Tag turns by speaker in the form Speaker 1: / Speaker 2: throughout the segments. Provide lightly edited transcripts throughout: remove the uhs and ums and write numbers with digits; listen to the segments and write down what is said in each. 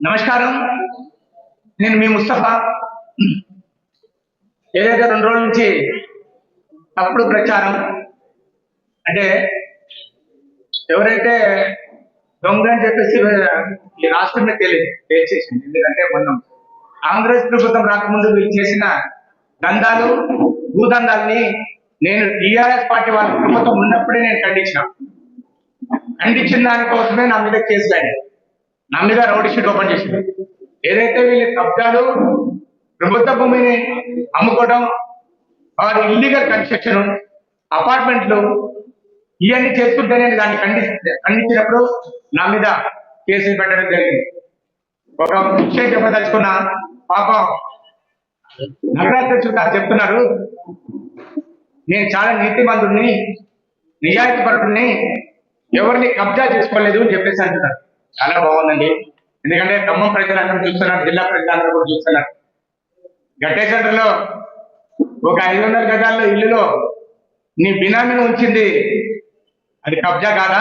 Speaker 1: నమస్కారం. నేను మీ ముస్తఫా. ఏదైతే 2 రోజుల నుంచి తప్పుడు ప్రచారం అంటే ఎవరైతే దొంగ అని చెప్పేసి ఈ రాష్ట్రమే తెలియజేసింది. ఎందుకంటే మనం కాంగ్రెస్ ప్రభుత్వం రాకముందు వీళ్ళు చేసిన దందాలు భూదందాలని నేను టీఆర్ఎస్ పార్టీ వాళ్ళ ప్రభుత్వం ఉన్నప్పుడే నేను ఖండించిన దానికోసమే నా మీద కేసు అయ్యాయి. నా మీద రౌడీ షీట్ ఓపెన్ చేసింది. ఏదైతే వీళ్ళ కబ్జాలు ప్రభుత్వ భూమిని అమ్ముకోవడం వారి ఇల్లీగల్ కన్స్ట్రక్షన్ అపార్ట్మెంట్లు ఇవన్నీ చేస్తుంటే నేను దాన్ని ఖండించినప్పుడు నా మీద కేసులు పెట్టడం జరిగింది. ఒక విషయం చెప్పదలుచుకున్న పాపం నగరాధ్యక్షుడు గారు చెప్తున్నారు, నేను చాలా నీతిమంతుడిని నిజాయితీపరుడిని, ఎవరిని కబ్జా చేసుకోలేదు అని చెప్పేసి అంటున్నారు. చాలా బాగుందండి. ఎందుకంటే ఖమ్మం ప్రజలందరూ చూస్తున్నారు, జిల్లా ప్రజలందరూ కూడా చూస్తున్నారు. గట్టే సెంటర్లో ఒక 500 గజాల్లో ఇల్లులో నీ బినామీని ఉంచింది అది కబ్జా కాదా?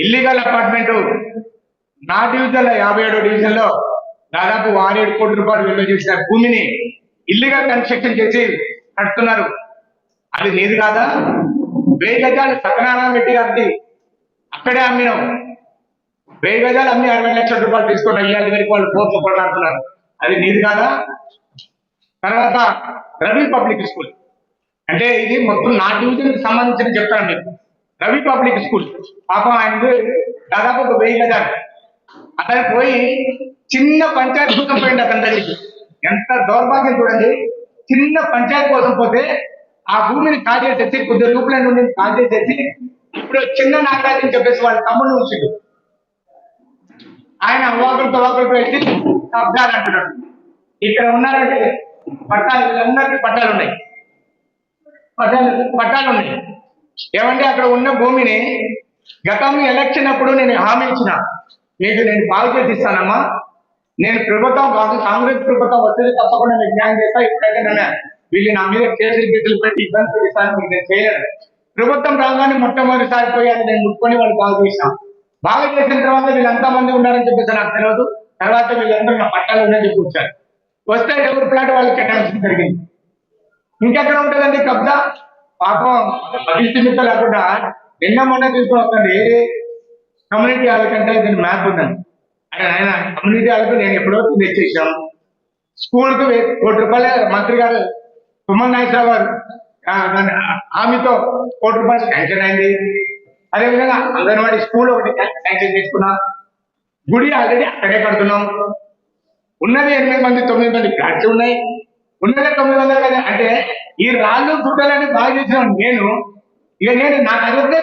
Speaker 1: ఇల్లీగల్ అపార్ట్మెంట్ నా డివిజన్లో 57వ డివిజన్లో దాదాపు 6-7 కోట్ల రూపాయలు విలువ చేసిన భూమిని ఇల్లీగల్ కన్స్ట్రక్షన్ చేసి కడుతున్నారు. అది నీది కాదా? 1000 గజాలు సత్యనారాయణ రెడ్డి గారిది అక్కడే అమ్మినాం. 1000 గజాలు అమ్మి 60 లక్షల రూపాయలు తీసుకున్న ఇవాళ వరకు వాళ్ళు కోర్టులో కొట్లాడుతున్నారు. అది నీది కాదా? తర్వాత రవి పబ్లిక్ స్కూల్ అంటే ఇది మొత్తం నా డివిజన్కి సంబంధించిన చెప్తాను మీకు. రవి పబ్లిక్ స్కూల్ పాపం ఆయనకు దాదాపు ఒక 1000 గజాలు. అతను పోయి చిన్న పంచాయతీ కోసం పోయింది అతని దగ్గరికి. ఎంత దౌర్భాగ్యం చూడండి. చిన్న పంచాయతీ కోసం పోతే ఆ భూమిని కాజేసేసి కొద్ది రూపాయల నుండి కాజేసేసి ఇప్పుడు చిన్న నాగరాజు అని చెప్పేసి వాళ్ళ తమ్ముడు ఉంచుడు. ఆయన అవాకులు పెట్టి కబ్జాలు అంటున్నాడు. ఇక్కడ ఉన్నారంటే పట్టాలు, వీళ్ళందరికీ పట్టాలు ఉన్నాయి. ఏమంటే అక్కడ ఉన్న భూమిని గతంలో ఎలక్షన్ అప్పుడు నేను హామీ ఇచ్చిన, మీకు నేను బాగు చేసి ఇస్తానమ్మా, నేను ప్రభుత్వం కాదు కాంగ్రెస్ ప్రభుత్వం వచ్చేది తప్పకుండా మీకు న్యాయం చేస్తా. ఇప్పుడైతే నన్ను వీళ్ళు నా మీద కేసులు పెట్టి ఇబ్బంది పెట్టిస్తాను, మీకు నేను చేయలేను. ప్రభుత్వం రాగానే మొట్టమొదటిసారి పోయి అని నేను ముట్టుకొని వాళ్ళు బాగు చేసినాం. బాగా చేసిన తర్వాత వీళ్ళంతా మంది ఉన్నారని చెప్పేసి నాకు తెలియదు. తర్వాత వీళ్ళందరూ నా పట్టాలు ఉన్నాయని చెప్పి వచ్చారు. వస్తే ఎవరి ప్లాట్ వాళ్ళకి కేటాయించడం జరిగింది. ఇంకెక్కడ ఉంటుందండి కబ్జా? పాపం పరిస్థితి లేకుండా నిన్న మొన్న తీసుకుని వస్తుంది. కమ్యూనిటీ వాళ్ళకంటే దీని మ్యాప్ ఉందండి. ఆయన కమ్యూనిటీ వాళ్ళకు నేను ఎప్పుడో తెచ్చేసాం. స్కూల్కి 1 కోటి రూపాయలు మంత్రి గారు సుమన్ నాయకరావు గారు హామీతో 1 కోటి రూపాయలు శాంక్షన్ అయింది. అదేవిధంగా అంగన్వాడీ స్కూల్ ఒకటి శాంక్షన్ చేసుకున్నా. గుడి ఆల్రెడీ అక్కడే కడుతున్నాం. ఉన్నది 8 మంది 9 మంది ఫ్లాట్స్ ఉన్నాయి. ఉన్నదే 900 కదా. అంటే ఈ రాళ్ళు గుట్టలని బాగా చేసిన నేను నాకు అదొకటే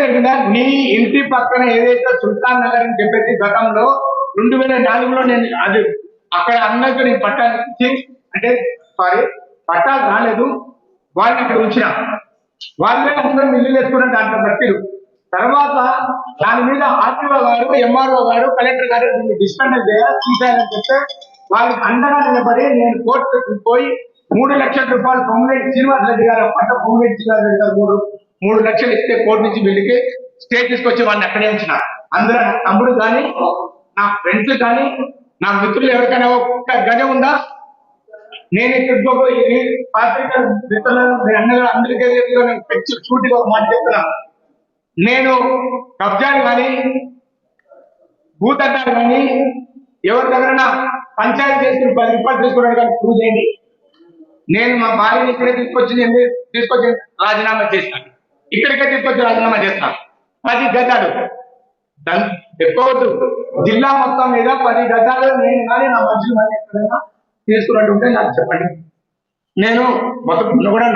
Speaker 1: దొరికిందా? నీ ఇంటి పక్కన ఏదైతే సుల్తాన్ నగర్ అని చెప్పేసి గతంలో 2004లో నేను అది అక్కడ అందరికీ నేను పట్టాలు ఇచ్చి పట్టాలు రాలేదు, వాళ్ళని అక్కడ ఉంచిన. వాళ్ళే అందరూ ఇల్లు వేసుకున్న దాంట్లో బట్టిరు. తర్వాత దాని మీద ఆర్టీఓ గారు, ఎంఆర్ఓ గారు, కలెక్టర్ గారు దీన్ని డిస్కండక్ట్ చేయాలి చూశారని చెప్తే వాళ్ళకి అండగా నిలబడి నేను కోర్టుకు పోయి 3 లక్షల రూపాయలు పొంగులేటి శ్రీనివాస్ రెడ్డి గారు పట్ట పొంగులేటి శ్రీనివాస్ రెడ్డి గారు 3 లక్షలు ఇస్తే కోర్టు నుంచి వీళ్ళకి స్టే తీసుకొచ్చి వాళ్ళని అక్కడే ఉంచిన. అందులో నా తమ్ముడు కానీ, నా ఫ్రెండ్స్ కానీ, నా మిత్రులు ఎవరికైనా ఒక్క గజం ఉందా? నేను ఇక్కడ పాత్రిక మిత్రులు అందరికీ షూటిగా ఒక మాట చెప్తున్నా. నేను కబ్జాలు కానీ భూతద్దాలు కానీ ఎవరి దగ్గర పంచాయతీ చేసుకుని 10 రూపాయలు తీసుకోవడానికి కానీ ప్రూవ్ చేయండి. నేను మా భార్యని ఇక్కడే తీసుకొచ్చి రాజీనామా చేస్తాను. ఇక్కడికే తీసుకొచ్చి రాజీనామా చేస్తాను. 10 గజాలు ఎక్కువద్దు. జిల్లా మొత్తం మీద 10 గజాలు నేను కానీ నా మనుషులు కానీ ఎక్కడైనా తీసుకున్నట్టుంటే నాకు చెప్పండి. నేను మొత్తం కూడా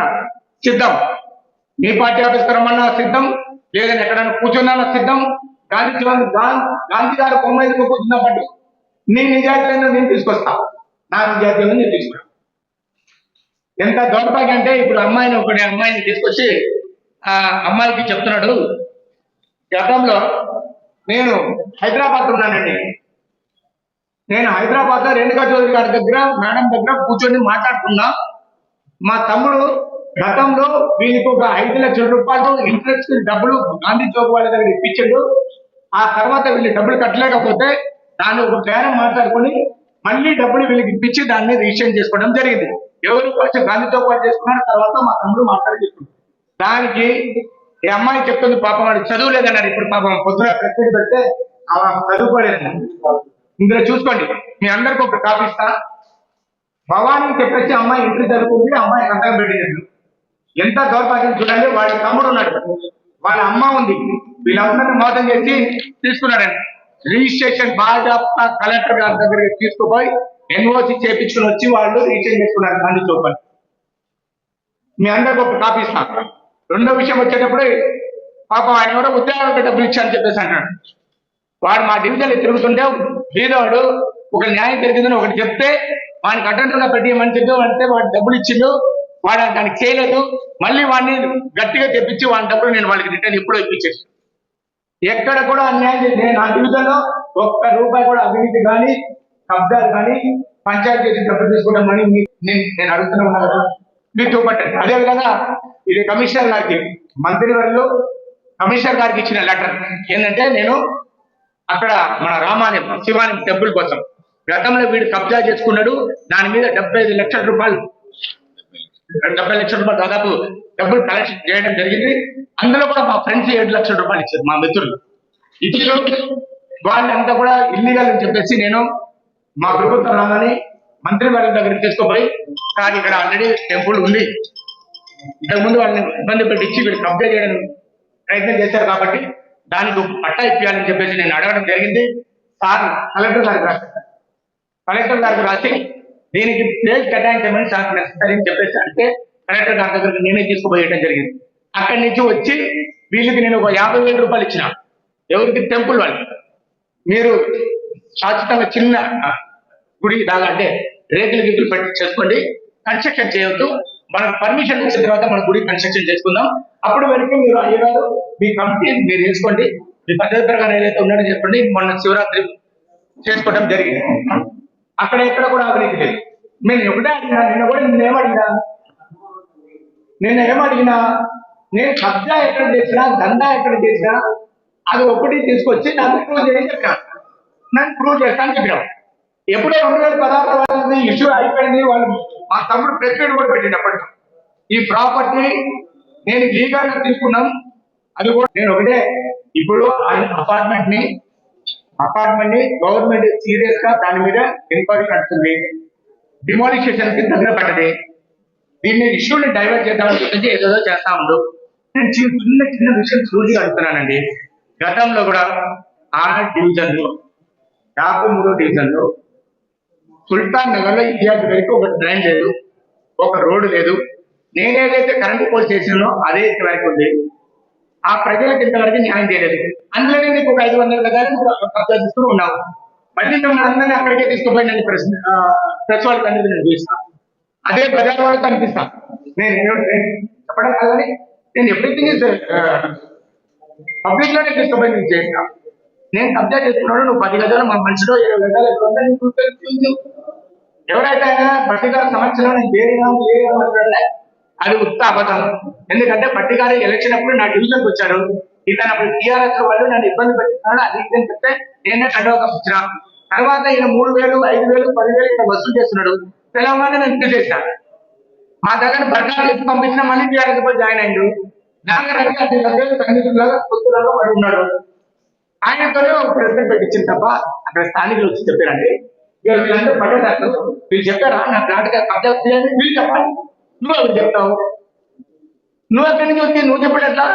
Speaker 1: సిద్ధం. మీ పార్టీ ఆఫీస్కి రమ్మన్నా సిద్ధం, లేదని ఎక్కడైనా కూర్చున్నా సిద్ధం. గాంధీ గారు బొమ్మ ఎదుగు కూర్చున్నా బట్టి నీ నిజాయితీలను నేను తీసుకొస్తా, నా నిజాయితీలను నేను తీసుకున్నా. ఎంత దౌర్భాగ్యం అంటే ఇప్పుడు అమ్మాయిని తీసుకొచ్చి ఆ అమ్మాయికి చెప్తున్నాడు, గతంలో నేను హైదరాబాద్ ఉన్నానండి. నేను హైదరాబాద్ లో రేణుకా చౌదరి గారి దగ్గర మేడం దగ్గర కూర్చొని మాట్లాడుతున్నా. మా తమ్ముడు గతంలో వీళ్ళకి ఒక 5 లక్షల రూపాయలు ఇంట్రెస్ట్ డబ్బులు గాంధీ చౌక్ వాళ్ళ దగ్గర ఇప్పించాడు. ఆ తర్వాత వీళ్ళు డబ్బులు కట్టలేకపోతే దాన్ని ఒక బేరం మాట్లాడుకొని మళ్ళీ డబ్బులు వీళ్ళకి ఇప్పించి దాన్ని రిజిస్ట్రేషన్ చేసుకోవడం జరిగింది. ఎవరు కొంచెం గాంధీతో పాటు చేసుకున్నారు, తర్వాత మా తమ్ముడు మాట్లాడి చేసుకున్నారు. దానికి ఈ అమ్మాయి చెప్తుంది పాపం వాడు చదువులేదన్నారు. ఇప్పుడు పాపం పొద్దున ప్రశ్న పెడితే చదువుకోలేదన్నారు. ఇందులో చూసుకోండి, మీ అందరికి ఒక కాపీ ఇస్తా. భవానీ చెప్పేసి అమ్మాయి ఇంటర్ చదువుకుంది, అమ్మాయి సంతకం పెట్టినట్లు. ఎంత దౌర్భాగ్యం చూడండి. వాళ్ళ తమ్ముడు ఉన్నాడు, వాళ్ళ అమ్మ ఉంది, వీళ్ళందరినీ మోసం చేసి తీసుకున్నాడండి. రిజిస్ట్రేషన్ బాజాప్తా కలెక్టర్ గారి దగ్గరికి తీసుకుపోయి ఎన్ఓసి చేపించుకుని వచ్చి వాళ్ళు రిజిస్ట్రేషన్ చేసుకున్నారు గాంధీ చౌక్. మీ అందరికి ఒక కాపీ ఇస్తాను. రెండో విషయం వచ్చేటప్పుడు పాపం ఆయన ఎవరో ఉద్యోగాలకు డబ్బులు ఇచ్చారని చెప్పేసి అంటాడు. వాడు మా డివిజన్లో తిరుగుతుంటే బీదవాడు ఒక న్యాయం జరిగిందని ఒకటి చెప్తే వాడికి అటెండర్గా పెట్టియమని చెప్పి అంటే వాడు డబ్బులు ఇచ్చిండు, వాడు దానికి చేయలేదు. మళ్ళీ వాడిని గట్టిగా తెప్పించి వాడి డబ్బులు నేను వాళ్ళకి రిటర్న్ ఎప్పుడో ఇప్పించేసి. ఎక్కడ కూడా అన్యాయం నేను నా డివిజన్లో ఒక్క రూపాయి కూడా అవినీతి కానీ కబ్జాలు కానీ పంచాయతీ చేసి డబ్బులు తీసుకోవడం అని నేను అడుగుతూనే ఉన్నా కదా, మీరు చూపట్టండి. అదేవిధంగా ఇది కమిషనర్ గారికి, మంత్రివర్యులు కమిషనర్ గారికి ఇచ్చిన లెటర్ ఏంటంటే, నేను అక్కడ మన రామాలయం శివాలయం టెంపుల్ కోసం గతంలో వీడు కబ్జా చేసుకున్నాడు, దాని మీద 75 లక్షల రూపాయలు దాదాపు డబ్బులు కలెక్షన్ చేయడం జరిగింది. అందులో కూడా మా ఫ్రెండ్స్ 7 లక్షల రూపాయలు ఇచ్చారు, మా మిత్రులు. ఇప్పుడు వాళ్ళంతా కూడా ఇల్లీగల్ అని చెప్పేసి నేను మా ప్రభుత్వం రాగానే మంత్రి వారి దగ్గరికి తీసుకుపోయి, కానీ ఇక్కడ ఆల్రెడీ టెంపుల్ ఉంది, ఇంతకుముందు వాళ్ళని ఇబ్బంది పెట్టించి వీళ్ళు కబ్జా చేయడం ప్రయత్నం చేశారు కాబట్టి దానికి పట్టా ఇప్పించాలని చెప్పేసి నేను అడగడం జరిగింది. సార్ కలెక్టర్ గారికి రాసి దీనికి ప్లేస్ కేటాయించమని సార్ నెసరీ అని చెప్పేసి అంటే కలెక్టర్ గారి దగ్గరికి నేనే తీసుకుపోయడం జరిగింది. అక్కడి నుంచి వచ్చి వీళ్ళకి నేను ఒక 50,000 రూపాయలు ఇచ్చిన. ఎవరికి? టెంపుల్ వాళ్ళకి. మీరు శాశ్వతంగా చిన్న గుడి దాకా అంటే రేకులు గిక్కులు పెట్టి చేసుకోండి, కన్స్ట్రక్షన్ చేయవద్దు, మనకు పర్మిషన్ వచ్చిన తర్వాత మన గుడి కన్స్ట్రక్షన్ చేసుకుందాం. అప్పుడు వరకు మీరు అయ్యారు మీ కమిటీ మీరు వేసుకోండి, మీ పద్ధతి ప్రకారం ఏదైతే ఉన్నాడో చెప్పండి. మొన్న శివరాత్రి చేసుకోవడం జరిగింది. అక్కడ ఎక్కడ కూడా అవినీతి లేదు. నేను ఒకటే అడిగినా, నిన్న కూడా నిన్న ఏమడిగినా నేను కబ్జా ఎక్కడ చేసినా దందా ఎక్కడ చేసినా అది ఒకటి తీసుకొచ్చి నాకు ప్రూవ్ చేసి చెప్పాను, నాకు ప్రూవ్ చేస్తాను చెప్పాను. ఎప్పుడో 2016 ఇష్యూ అయిపోయింది. వాళ్ళు మా తమ్ముడు ప్రెస్ మీట్ కూడా పెట్టినప్పటి ఈ ప్రాపర్టీ నేను లీగల్ గా తీసుకున్నాం. అది కూడా నేను ఒకటే, ఇప్పుడు అపార్ట్మెంట్ ని గవర్నమెంట్ సీరియస్ గా దాని మీద ఎంక్వైరీ కడుతుంది, డిమాలిషేషన్ కి దగ్గర పడ్డది. దీన్ని ఇష్యూని డైవర్ట్ చేద్దామని చెప్పేసి ఏదో చేస్తా ఉండు. నేను చిన్న విషయం చూసి అడుగుతున్నానండి. గతంలో కూడా ఆ డివిజన్లో 53వ డివిజన్లో సుల్తాన్ నగర్ లో ఇయాటి వరకు ఒక డ్రైన్ లేదు, ఒక రోడ్డు లేదు. నేనేదైతే కరెంటు పోల్ చేసినానో అదే ఇంతవరకు ఉంది. ఆ ప్రజలకు ఇంతవరకు న్యాయం చేయలేదు. అందులోనే నీకు ఒక 500 గజాలు కబ్జా తీసుకుని ఉన్నావు. మళ్ళీ మిమ్మల్ని అందరినీ అక్కడికే తీసుకుపోయి నేను ప్రెస్ వాళ్ళకి అనేది నేను చూపిస్తాను, అదే ప్రజల వాళ్ళకి కనిపిస్తాను. నేను చెప్పడం కాదని నేను ఎవ్రీథింగ్ పబ్లిక్ లోనే తీసుకుపోయి నేను చేస్తాను. నేను కబ్జా చేసుకున్నాడు, నువ్వు 10 గజాలు మా మనిషిలో 20 గజాలు ఎక్కువ ఎవరైతే పట్టిగారి సమస్యలో నేను వేరే అది ఉత్త అబద్ధం. ఎందుకంటే పట్టిగారి ఎలక్షన్ అప్పుడు నా డివిజన్కి వచ్చారు, ఇతను అప్పుడు టీఆర్ఎస్ వాళ్ళు నన్ను ఇబ్బంది పెట్టిస్తున్నాడు, అది ఇదని చెప్తే నేనే కండవకం ఇచ్చిన. తర్వాత ఈయన 3,000, 5,000, 10,000 ఇక్కడ వసూలు చేస్తున్నాడు. తెలంగాణ నేను తీసేసాను. మా దగ్గర బర్గాలు చేసి పంపించిన మళ్ళీ టీఆర్ఎస్ పోయి జాయిన్ అయ్యాడు. సన్నిధులాగా కొత్తలాగా పడి ఉన్నాడు. ఆయనతోనే ఒక ప్రెసిడెంట్ పెట్టించింది తప్ప అక్కడ స్థానికులు వచ్చి చెప్పారండి, వీళ్ళందరూ పడ్డారు, వీళ్ళు చెప్పారా నా నాటక కబ్జా చేయాలని వీళ్ళు చెప్పాలి, నువ్వు ఎవరు చెప్తావు? నువ్వు ఎక్కడి నుంచి వచ్చి నువ్వు చెప్పేటట్లా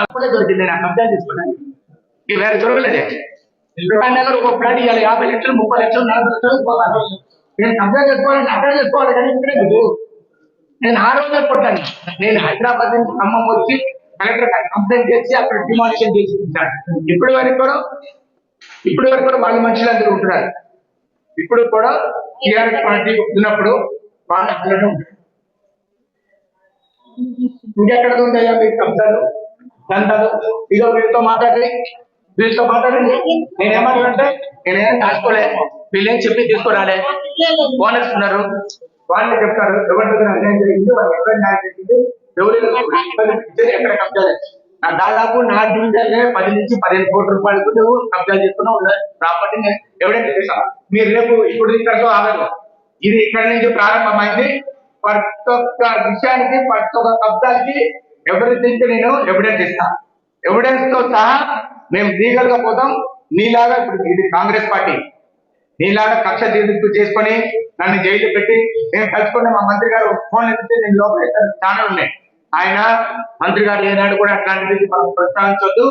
Speaker 1: అప్పుడే దొరికింది. నేను కబ్జా తీసుకున్నాను, ఇది వేరే దొరకలేదే. దగ్గర ఒక ప్లాట్ ఇవ్వాలి 50 లక్షలు, 30 లక్షలు, 40 లక్షలు పోతాను. నేను కబ్జా చేసుకోవాలంటే అక్కడ చేసుకోవాలి కానీ ఇక్కడే లేదు. నేను ఆ రోజే కొట్టాను. నేను హైదరాబాద్ నుంచి ఖమ్మం వచ్చి కలెక్టర్ కంప్లైంట్ చేసి అక్కడ డిమాలిషన్ చేసి ఇచ్చాను. ఇప్పటి వరకు కూడా వాళ్ళ మనుషులందరూ ఉంటున్నారు. ఇప్పుడు కూడా టీఆర్ఎస్ పార్టీ ఉన్నప్పుడు వాళ్ళు అట్లనే ఉంటారు. ఇంకెక్కడ ఉంటాయా మీకు కబ్జాలు దంతాలు? ఇదో వీళ్ళతో మాట్లాడండి. నేనేమంటే నేనేం దాచుకోలేదు, వీళ్ళేం చెప్పి తీసుకురాలే. ఓనర్స్ ఉన్నారు, వాళ్ళే చెప్తారు ఎవరి దగ్గర అన్యాయం జరిగింది, వాళ్ళు ఎక్కడ న్యాయం జరిగింది, ఎవరు ఎక్కడ కబ్జాలు. దాదాపు నా డివిజన్ 10 నుంచి 15 కోట్ల రూపాయలకు నువ్వు కబ్జా చేసుకున్నా ప్రాపర్టీని ఎవిడెన్స్ చేశాను. మీరు రేపు ఇప్పుడు ఇక్కడతో ఆగదు, ఇది ఇక్కడ నుంచి ప్రారంభమైంది. ప్రతి ఒక్క విషయానికి ప్రతి ఒక్క కబ్జాకి ఎవరిథింగ్ నేను ఎవిడెన్స్ ఇస్తాను. ఎవిడెన్స్ తో సహా మేము లీగల్ గా పోతాం. నీలాగా ఇప్పుడు ఇది కాంగ్రెస్ పార్టీ నీలాగా కక్ష చేసుకొని నన్ను జైలు పెట్టి నేను కలుసుకున్న మా మంత్రి గారు ఫోన్ ఎత్తితే నేను లోపల ఛానల్ ఉన్నాయి. ఆయన మంత్రి గారు ఏనాడు కూడా అట్లాంటిది మనం ప్రస్తావించవద్దు,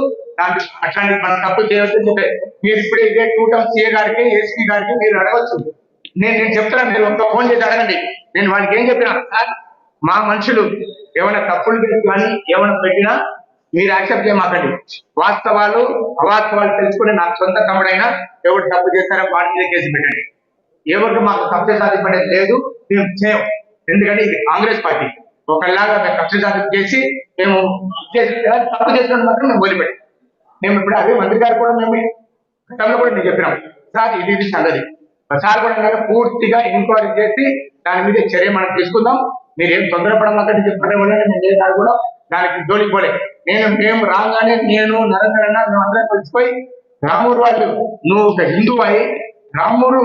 Speaker 1: అట్లాంటి మనం తప్పు చేయవద్దు చెప్పారు. మీరు ఇప్పుడు ఇదే టూటం సీఏ గారికి ఏసీ గారికి మీరు అడగచ్చు. నేను చెప్తున్నాను, మీరు ఒక ఫోన్ చేసి అడగండి. నేను వానికి ఏం చెప్పినా, సార్ మా మనుషులు ఏమైనా తప్పులు పెట్టి కానీ ఏమైనా పెట్టినా మీరు యాక్సెప్ట్ చేయమాకండి. వాస్తవాలు అవాస్తవాలు తెలుసుకుని నాకు సొంత తమ్ముడైనా ఎవరు తప్పు చేస్తారో వాటి మీద కేసు పెట్టండి. ఎవరికి మాకు కక్ష సాధింపడేది లేదు, మేము చేయం. ఎందుకంటే ఇది కాంగ్రెస్ పార్టీ. ఒకళ్ళలాగా మేము కక్ష సాధింపు చేసి మేము తప్పు చేసిన మాత్రం మేము వదిలిపెట్టాం. మేము ఇప్పుడు అదే మంత్రి గారు కూడా మేము గతంలో కూడా నేను చెప్పినాం, సార్ ఇది సంగతి సార్ కూడా పూర్తిగా ఎంక్వైరీ చేసి దాని మీద చర్య మనం తీసుకుందాం. మీరు ఏం తొందరపడమాకండి చెప్పడం వల్ల నేను కూడా దానికి జోలికి పోలే. మేము రాగానే నేను నరేంద్ర అన్న మేము అందరం కలిసిపోయి రామూరు వాళ్ళు నువ్వు ఒక హిందూ అయి రామూరు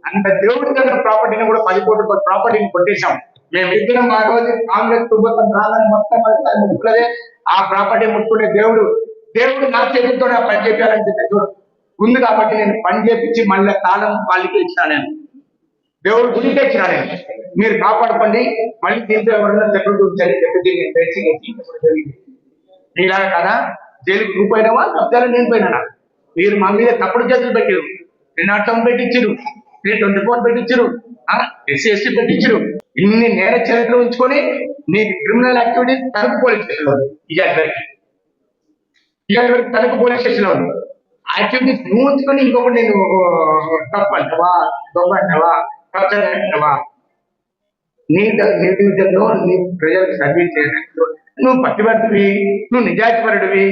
Speaker 1: అంత దేవుడి దగ్గర ప్రాపర్టీని కూడా 10 కోట్ల ప్రాపర్టీని కొట్టేశాం. మేమిద్దరం ఆ రోజు కాంగ్రెస్ ప్రభుత్వం రాగానే మొత్తం ముట్టుకున్నదే ఆ ప్రాపర్టీ ముట్టుకునే దేవుడు నా చేతులతో నా పని చేయాలని చెప్పి ఉంది. కాబట్టి నేను పని చేపించి మళ్ళీ తాళం వాళ్ళకి ఇచ్చినా, నేను దేవుడు గుడికే ఇచ్చినా. నేను మీరు కాపాడుకోండి, మళ్ళీ దీంట్లో ఎవరైనా సెక్యూరిటీ ఉంచాలి చెప్పి జరిగింది. ఇలాగ కదా జైలుకి నువ్వు పోయినావా, కబ్జాలు నేను పోయినా. మీరు మా మీద తప్పుడు చేతులు పెట్టారు, 307 పెట్టించారు, 324 పెట్టించారు, SC/ST పెట్టించారు. ఇన్ని నేర చరిత్ర ఉంచుకొని నీకు criminal activities Tanuku police station లో తణుకు పోలీస్ స్టేషన్ లో యాక్టివిటీస్ నువ్వు ఉంచుకొని ఇంకొకటి నేను తప్పు అంటావా, దొంగ అంటావా, కబ్జా అంటావా? నీ డివిజన్లో నీ ప్రజలకు సర్వీస్ చేయడానికి నువ్వు పట్టుబడివి, నువ్వు నిజాయితీపరుడివి,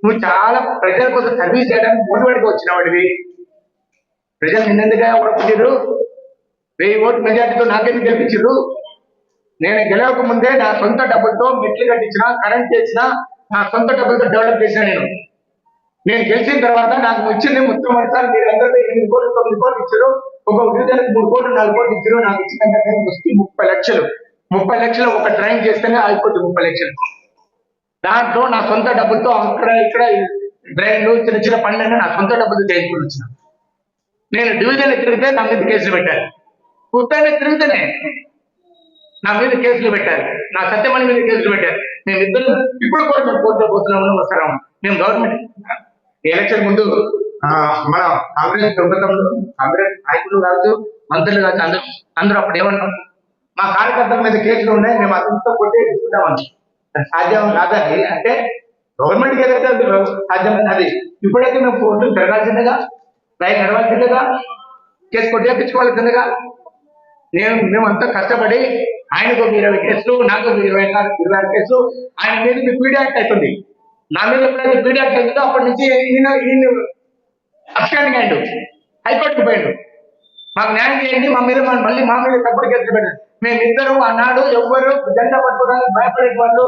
Speaker 1: నువ్వు చాలా ప్రజల కోసం సర్వీస్ చేయడానికి మొదటివాడికి వచ్చిన వాడివి. ప్రజలు నిన్నెందుగా ఓడిపోయారు? 1000 ఓట్ల మెజార్టీతో నాకెందుకు గెలిపించారు? నేను గెలవక ముందే నా సొంత డబ్బులతో మెట్లు కట్టించిన, కరెంట్ చేసిన, నా సొంత డబ్బులతో డెవలప్ చేసిన. నేను గెలిచిన తర్వాత నాకు వచ్చింది మొత్తం సార్ మీరు అందరూ 8 కోట్లు 9 కోట్లు ఇచ్చారు, ఒక డివిజన్కి 3 కోట్లు 4 కోట్లు ఇచ్చారు. నాకు ఇచ్చిన 30 లక్షలు. 30 లక్షలు ఒక ట్రైన్ చేస్తేనే అయిపోతుంది 30 లక్షలు. దాంట్లో నా సొంత డబ్బులతో అక్కడ ఇక్కడ డ్రైన్లు చిన్న చిన్న పనులైనా నా సొంత డబ్బులతో చేసుకుని వచ్చిన. నేను డివిజన్ తిరిగితే నా మీద కేసులు పెట్టారు, పుట్టాన్ని తిరిగితేనే నా మీద కేసులు పెట్టారు, నా సత్యమణి మీద కేసులు పెట్టారు. మేము ఇద్దరు ఇప్పుడు కూడా మేము కోర్టులో పోతున్నాము, వస్తున్నాము. మేము గవర్నమెంట్ ఎలక్షన్ ముందు మన కాంగ్రెస్ ప్రభుత్వంలో కాంగ్రెస్ నాయకులు కావచ్చు, మంత్రులు కావచ్చు, అందరూ అప్పుడు ఏమన్నారు, మా కార్యకర్తల మీద కేసులు ఉన్నాయి, మేము అతనితో కొట్టే తీసుకుంటామని. సాధ్యం కాదండి. అంటే గవర్నమెంట్కి ఏదైతే సాధ్యమైంది అది. ఇప్పుడైతే మేము కోర్టు జరగాల్సిందిగా, రైలు నడవాల్సిందిగా, కేసు కొట్టేపించుకోవాల్సిందిగా. మేమంతా కష్టపడి ఆయనకు 20 కేసులు, నాకు 26 కేసులు, ఆయన మీద మీకు పీడీ యాక్ట్ అవుతుంది. నా మీద ఎప్పుడైతే పీడీ యాక్ట్ అవుతుందో అప్పటి నుంచి ఈయన అబ్స్టాండింగ్ అయ్యాడు, హైకోర్టుకు పోయాడు. మాకు న్యాయం చేయండి, మళ్ళీ మా మీద తప్పుడు కేసులు పెట్టారు. మేమిద్దరు ఆనాడు ఎవ్వరు జెండా పట్టుకోవడానికి భయపడే వాళ్ళు,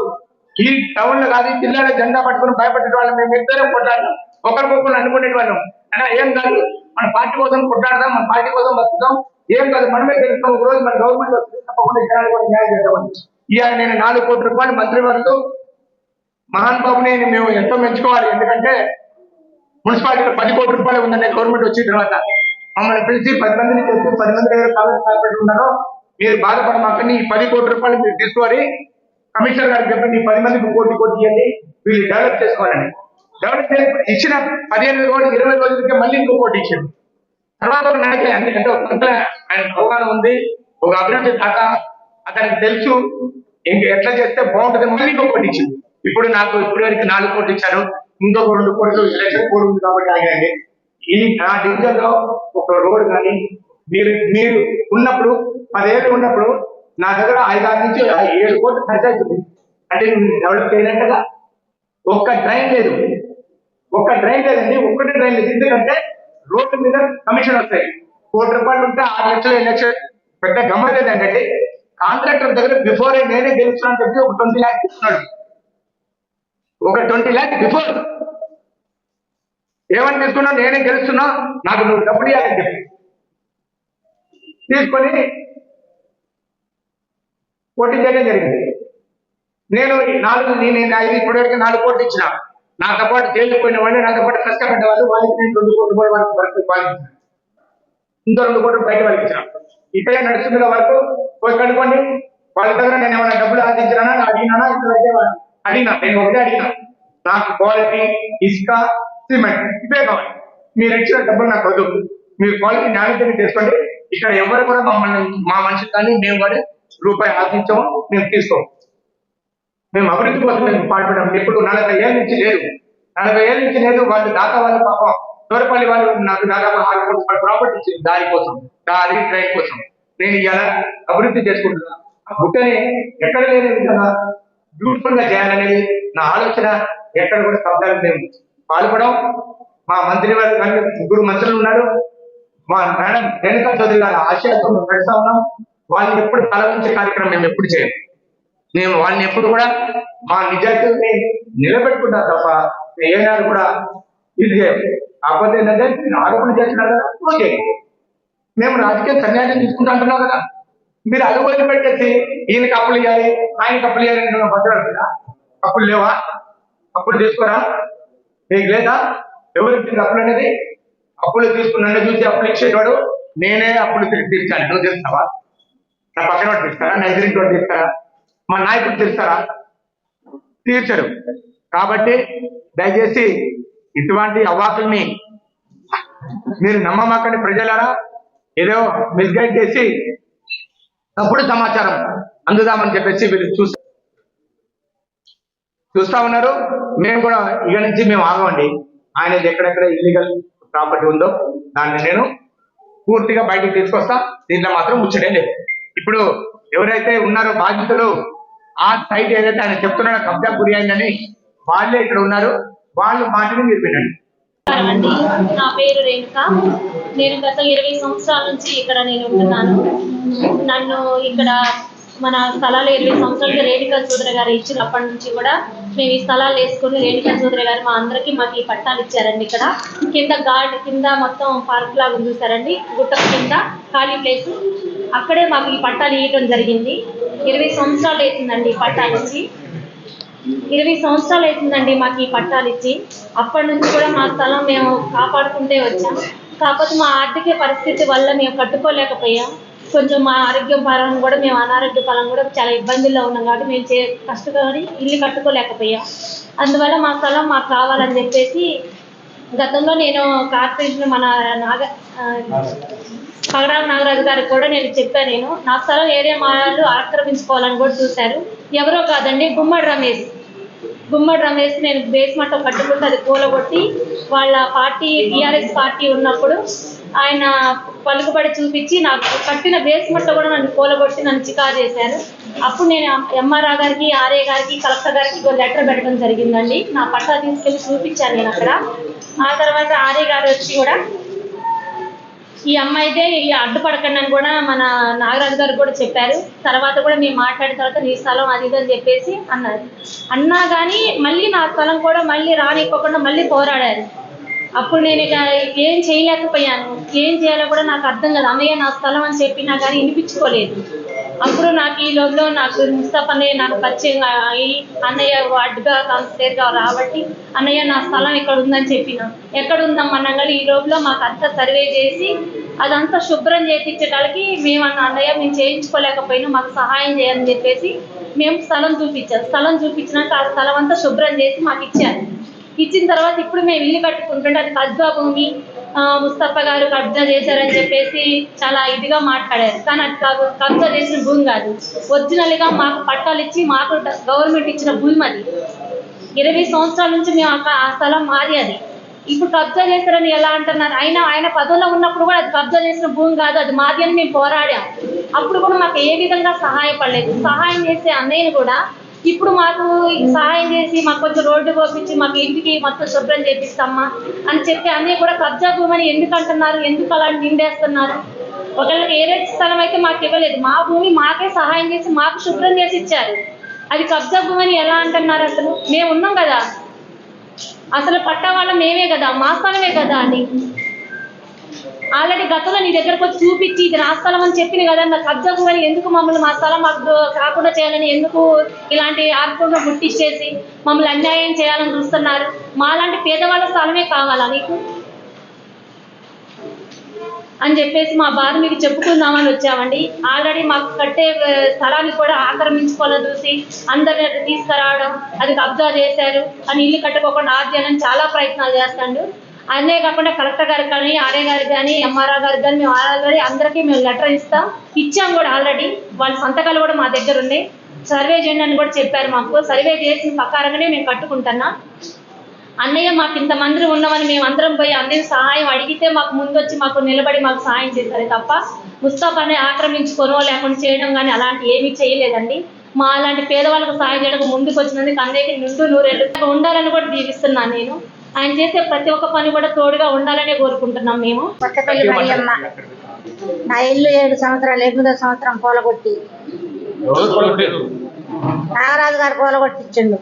Speaker 1: ఈ టౌన్ లో కాదు జిల్లాలో జెండా పట్టుకుని భయపడే వాళ్ళు మేమిద్దరం కొట్టాడు, ఒకరికొకరు అనుకునే వాళ్ళం. అయినా ఏం కాదు, మన పార్టీ కోసం కొట్టాడదాం, మన పార్టీ కోసం బతుకుతాం, ఏం కాదు, మనమే తెలుస్తాం. ఒక రోజు మన గవర్నమెంట్ వస్తుంది, తప్పకుండా జనాలు కూడా న్యాయం చేద్దామని. ఇవాళ నేను 4 కోట్ల రూపాయలు మంత్రి వరకు మహాన్ బాబుని మేము ఎంతో మెచ్చుకోవాలి. ఎందుకంటే మున్సిపాలిటీలో 10 కోట్ల రూపాయలు ఉందండి గవర్నమెంట్ వచ్చిన తర్వాత. మమ్మల్ని పిలిచి 10 మందిని చెప్పి 10 మంది కాంగ్రెస్ కార్పొరేటర్ ఉన్నారో మీరు బాధపడమాకండి, ఈ 10 కోట్ల రూపాయలు మీరు తీసుకొని కమిషనర్ గారికి చెప్పండి, ఈ 10 మందికి కోటి ఇవ్వండి, వీళ్ళు డెవలప్ చేసుకోవాలని. డెవలప్ ఇచ్చిన 15 రోజులు 20 రోజులకే మళ్ళీ ఇంకో కోటి ఇచ్చారు. తర్వాత ఒక నాయకులు ఎందుకంటే ఒక ఆయన అవగాహన ఉంది, ఒక అభివృద్ధి దాకా అతనికి తెలుసు ఇంక ఎట్లా చేస్తే బాగుంటుంది, మళ్ళీ ఇంకో కోటి ఇచ్చింది. ఇప్పుడు నాకు ఇప్పటి వరకు 4 కోట్లు ఇచ్చారు, ఇంకొక 2 కోట్లు ఎలక్షన్ కోడ్ ఉంది కాబట్టి ఆగండి. ఈ నా డివిజన్ లో ఒక రోడ్ కానీ మీరు ఉన్నప్పుడు 10 ఏళ్ళు ఉన్నప్పుడు నా దగ్గర 5-6 నుంచి 7 కోట్లు ఖర్చు అవుతుంది. అంటే డెవలప్ చేయనట్టుగా ఒక్క డ్రైన్ లేదండి, ఒక్కటే డ్రైన్ లేదు. ఎందుకంటే రోడ్డు మీద కమిషన్ వస్తాయి, 1 కోటి రూపాయలు ఉంటే 6 లక్షలు 7 లక్షలు పెద్ద గమ్మత్ ఏంటంటే కాంట్రాక్టర్ దగ్గర బిఫోర్ నేనే గెలుస్తున్నాను చెప్పి ఒక 20 lakhs ఇస్తున్నాడు. ఒక 20 lakhs బిఫోర్ ఏమని తీసుకున్నా, నేనే గెలుస్తున్నా, నాకు నువ్వు డబ్బులు ఇవ్వాలని చెప్పి తీసుకొని పోటీ చేయడం జరిగింది. నేను 5 ఇప్పటివరకు 4 కోట్లు ఇచ్చిన. నాతో పాటు జైలు పోయిన వాళ్ళు, నాతో పాటు కష్టపడ్డ వాళ్ళు, వాళ్ళకి నేను 2 కోట్ల రూపాయల వరకు పాలించిన, ఇంకో 2 కోట్లు బయట వాళ్ళకి ఇచ్చిన. ఇక్కడే నడుస్తున్న వరకు పోయి కనుకోండి. వాళ్ళ దగ్గర నేను ఏమైనా డబ్బులు ఆశించినా, అడిగినా, అడిగినా నేను ఒకటే అడిగినా, నాకు క్వాలిటీ ఇసుక సిమెంట్ ఇవే కావాలి. మీరు ఇచ్చిన డబ్బులు నాకు వద్దు, మీరు క్వాలిటీ న్యాయం చేసుకోండి. ఇక్కడ ఎవరు కూడా మమ్మల్ని, మా మనుషులు కానీ మేము కూడా రూపాయి ఆశించాము, మేము తీసుకోము. మేము అభివృద్ధి కోసం మేము పాటుపడ్డాం. ఇప్పుడు 40 ఏళ్ళ నుంచి లేదు, 40 ఏళ్ళ నుంచి లేదు. వాళ్ళు దాకా వాళ్ళు పాపం తోరపల్లి వాళ్ళు నాకు దాదాపు 6 కోట్ల ప్రాపర్టీ ఇచ్చింది దారి కోసం, దారి ట్రైన్ కోసం. నేను ఇలా అభివృద్ధి చేసుకుంటున్నా. ఆ బుట్టని ఎక్కడ లేని విధంగా బ్యూటిఫుల్ గా చేయాలనేది నా ఆలోచన. ఎక్కడ కూడా శబ్దాలు మేము పాల్పడం. మా మంత్రి వారు కానీ 3 మంత్రులు ఉన్నారు. మా మేడం రేణుకా చౌదరి గారి ఆశయాలతో మేము పెడతా ఉన్నాం. వాళ్ళని ఎప్పుడు తలవంచే కార్యక్రమం మేము ఎప్పుడు చేయం. మేము వాళ్ళని ఎప్పుడు కూడా మా నిజాయితీని నిలబెట్టుకుంటాం తప్ప ఏనాడు కూడా ఇది చేయం. కాకపోతే ఏంటంటే ఆరోపణ చేస్తున్నారు కదా, ఇప్పుడు చేయం. మేము రాజకీయ సన్యాసం తీసుకుంటా అంటున్నాం కదా, మీరు అది వదిలిపెట్టేసి ఈయనకి అప్పులు ఇవ్వాలి, ఆయనకి అప్పులు ఇవ్వాలి భద్రత. అప్పులు లేవా? అప్పులు తీసుకోరా? మీకు లేదా? ఎవరికి అప్పులు అనేది? అప్పులు తీసుకుని నన్ను చూసి అప్పులు ఇచ్చేవాడు నేనే అప్పులు తీర్చాను. నువ్వు తెలుస్తావా? నా పక్కన వాడు తీస్తారా? నా ఎదురింటి వాడు తీస్తారా? మా నాయకుడు తీస్తారా? తీర్చరు. కాబట్టి దయచేసి ఇటువంటి అవాకుల్ని మీరు నమ్మమాకండి ప్రజలారా. ఏదో మిస్గైడ్ చేసి తప్పుడు సమాచారం అందుదామని చెప్పేసి వీళ్ళు చూస్తా ఉన్నారు. మేము కూడా ఇక నుంచి మేము ఆగమండి. ఆయనది ఎక్కడెక్కడ ఇల్లీగల్ ప్రాపర్టీ ఉందో దాన్ని నేను పూర్తిగా బయటకు తీసుకొస్తా. దీంట్లో మాత్రం ముచ్చటే లేదు. ఇప్పుడు ఎవరైతే ఉన్నారో బాధితులు, ఆ సైట్ ఏదైతే ఆయన చెప్తున్నాడో కబ్జా గురి అయిందని వాళ్ళే ఇక్కడ ఉన్నారు. వాళ్ళు మాటని మీరు వినండి.
Speaker 2: నా పేరు రేణుక. నేను గత 20 సంవత్సరాల నుంచి ఇక్కడ నేను ఉంటున్నాను. నన్ను ఇక్కడ మన స్థలాలు 20 సంవత్సరాలుగా రేణుకా చౌదరి గారు ఇచ్చినప్పటి నుంచి కూడా మేము ఈ స్థలాలు వేసుకుని రేణుకా చౌదరి గారు మాకు ఈ పట్టాలు ఇచ్చారండి. ఇక్కడ కింద మొత్తం పార్క్ లాగా చూసారండి, గుట్ట కింద ఖాళీ ప్లేస్, అక్కడే మాకు ఈ పట్టాలు ఇవ్వడం జరిగింది. 20 సంవత్సరాలు అవుతుందండి ఈ పట్టాలు ఇచ్చి. 20 సంవత్సరాలు అవుతుందండి మాకు ఈ పట్టాలు ఇచ్చి. అప్పటి నుంచి కూడా మా స్థలం మేము కాపాడుకుంటే వచ్చాం. కాకపోతే మా ఆర్థిక పరిస్థితి వల్ల మేము కట్టుకోలేకపోయాం. కొంచెం మా ఆరోగ్యం పరంగా కూడా, మేము అనారోగ్య పరంగా కూడా చాలా ఇబ్బందుల్లో ఉన్నాం. కాబట్టి మేము కష్టపడి ఇల్లు కట్టుకోలేకపోయాం. అందువల్ల మా స్థలం మాకు కావాలని చెప్పేసి గతంలో నేను కార్పొరేషన్ మన పగడాల నాగరాజు గారికి కూడా నేను చెప్పాను. నేను నా స్థలం ఏరియా వాళ్ళు ఆక్రమించుకోవాలని కూడా చూశారు. ఎవరో కాదండి, గుమ్మడి రమేష్ నేను బేస్మెంట్ కట్టుకుంటే అది కూలగొట్టి, వాళ్ళ పార్టీ టీఆర్ఎస్ పార్టీ ఉన్నప్పుడు ఆయన పలుకుబడి చూపించి నాకు కట్టిన బేస్మెంట్ కూడా నన్ను కూలగొట్టి నన్ను చికారు చేశారు. అప్పుడు నేను ఎంఆర్ఆ గారికి, ఆర్ఏ గారికి, కలెక్టర్ గారికి లెటర్ పెట్టడం జరిగిందండి. నా పట్టా తీసుకెళ్ళి చూపించాను నేను అక్కడ. ఆ తర్వాత ఆర్ఏ గారు వచ్చి కూడా ఈ అమ్మాయితే అడ్డుపడకండి అని కూడా మన నాగరాజు గారు కూడా చెప్పారు. తర్వాత కూడా మేము మాట్లాడిన తర్వాత నీ స్థలం అది ఇది అని చెప్పేసి అన్నారు. అన్నా కానీ మళ్ళీ నా స్థలం కూడా మళ్ళీ రానివ్వకుండా మళ్ళీ పోరాడారు. అప్పుడు నేను ఇక ఏం చేయలేకపోయాను. ఏం చేయాలో కూడా నాకు అర్థం కాదు. అమ్మయ్య నా స్థలం అని చెప్పినా కానీ వినిపించుకోలేదు. అప్పుడు నాకు ఈ లోపల నాకు ముస్తఫా అన్నయ్య నాకు పరిచయం అయ్యి, అన్నయ్య వార్డుగా కౌన్సిలర్గా రాబట్టి అన్నయ్య నా స్థలం ఇక్కడ ఉందని చెప్పిన. ఎక్కడ ఉందమ్మన్నా కానీ ఈ లోపల మాకు అంతా సర్వే చేసి అదంతా శుభ్రం చేయించడానికి మేము అన్నయ్య మేము చేయించుకోలేకపోయినా మాకు సహాయం చేయాలని చెప్పేసి మేము స్థలం చూపించాం. స్థలం చూపించినాక ఆ స్థలం అంతా శుభ్రం చేసి మాకు ఇచ్చారు. ఇచ్చిన తర్వాత ఇప్పుడు మేము ఇల్లు కట్టుకుంటుంటే అది కబ్జా భూమి, ముస్తఫా గారు కబ్జా చేశారని చెప్పేసి చాలా ఇదిగా మాట్లాడారు. కానీ అది కబ్జా చేసిన భూమి కాదు, ఒరిజినల్గా మాకు పట్టాలు ఇచ్చి మాకు గవర్నమెంట్ ఇచ్చిన భూమి. అది 20 సంవత్సరాల నుంచి మేము ఆ స్థలం మాది. అది ఇప్పుడు కబ్జా చేశారని ఎలా అంటున్నారు? ఆయన పదవిలో ఉన్నప్పుడు కూడా అది కబ్జా చేసిన భూమి కాదు, అది మాది అని మేము పోరాడాం. అప్పుడు కూడా మాకు ఏ విధంగా సహాయపడలేదు. సహాయం చేసే అన్నయ్యను కూడా ఇప్పుడు మాకు సహాయం చేసి మాకు కొంచెం రోడ్డు పోపించి మాకు ఇంటికి మొత్తం శుభ్రం చేపిస్తామా అని చెప్పి అన్నీ కూడా కబ్జా భూమిని ఎందుకు అంటున్నారు? ఎందుకు అలా నిండేస్తున్నారు? ఒకవేళ ఏరే స్థలం అయితే మాకు ఇవ్వలేదు. మా భూమి మాకే సహాయం చేసి మాకు శుభ్రం చేసి ఇచ్చారు. అది కబ్జా భూమి అని ఎలా అంటున్నారు? అసలు మేము ఉన్నాం కదా, అసలు పట్టా వాళ్ళం మేమే కదా, మా స్థలమే కదా అని. ఆల్రెడీ గతంలో నీ దగ్గరకు వచ్చి చూపించి ఇది నా స్థలం అని చెప్పింది కదా, నా కబ్జా భూమి ఎందుకు మమ్మల్ని మా స్థలం మాకు కాకుండా చేయాలని ఎందుకు ఇలాంటి ఆర్పంగా గుర్తించేసి మమ్మల్ని అన్యాయం చేయాలని చూస్తున్నారు? మాలాంటి పేదవాళ్ళ స్థలమే కావాలా నీకు అని చెప్పేసి మా బాధ మీకు చెప్పుకుందామని వచ్చామండి. ఆల్రెడీ మాకు కట్టే స్థలాన్ని కూడా ఆక్రమించుకోవాలని చూసి అందరిని తీసుకురావడం, అది కబ్జా చేశారు అని ఇల్లు కట్టుకోకుండా ఆర్జనం చాలా ప్రయత్నాలు చేస్తాడు. అదే కాకుండా కలెక్టర్ గారికి కానీ, ఆర్ఏ గారికి కానీ, ఎంఆర్ఓ గారికి కానీ మేము ఆల్రెడీ అందరికీ మేము లెటర్ ఇచ్చాం కూడా. ఆల్రెడీ వాళ్ళ సంతకాలు కూడా మా దగ్గర ఉన్నాయి. సర్వే చేయండి అని కూడా చెప్పారు మాకు. సర్వే చేసిన ప్రకారంగానే మేము కట్టుకుంటున్నాం. అన్నయ్య మాకు ఇంతమంది ఉన్నామని మేము అందరం పోయి అన్నయ్య సహాయం అడిగితే మాకు ముందు వచ్చి మాకు నిలబడి మాకు సహాయం చేస్తారు తప్ప ముస్తాఫాని ఆక్రమించుకోనో లేకుండా చేయడం కానీ అలాంటి ఏమీ చేయలేదండి. మా అలాంటి పేదవాళ్ళకు సహాయం చేయడానికి ముందుకు వచ్చినందుకు అన్నయ్యకి నిండు నూరేళ్ళు ఉండాలని కూడా దీవిస్తున్నాను నేను. ఆయన చేసే ప్రతి ఒక్క పని కూడా తోడుగా ఉండాలనే కోరుకుంటున్నాం మేము.
Speaker 3: కొత్తపల్లి మరియమ్మ. నా ఇల్లు 7 సంవత్సరాలు 8వ సంవత్సరం కూలగొట్టి నాగరాజు గారు కూలగొట్టించిండు.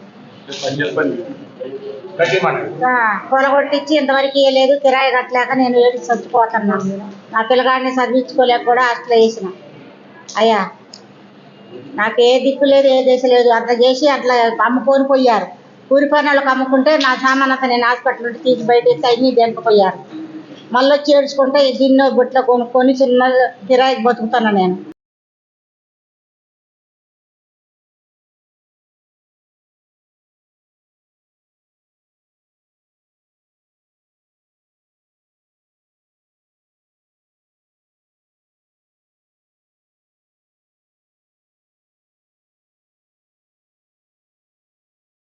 Speaker 3: కూలగొట్టించి ఇంతవరకు ఇవ్వలేదు. కిరాయి కట్టలేక నేను ఏడు చచ్చిపోతున్నాను. నా పిల్లగాడిని చదివించుకోలేక కూడా హాస్టల్ వేసిన. అయ్యా నాకు ఏ దిక్కు లేదు, ఏ దేశ లేదు. అట్లా చేసి అట్లా అమ్ముకొని పోయారు. కూలి పని వాళ్ళకి అమ్ముకుంటే నా సామాన్ అంతా నేను హాస్పిటల్ నుండి తీసి బయట అన్ని దెంకపోయారు. మళ్ళీ వచ్చి ఏడ్చుకుంటే దీన్నో బుట్లో కొనుక్కొని చిన్న కిరాయికి బతుకుతాను నేను.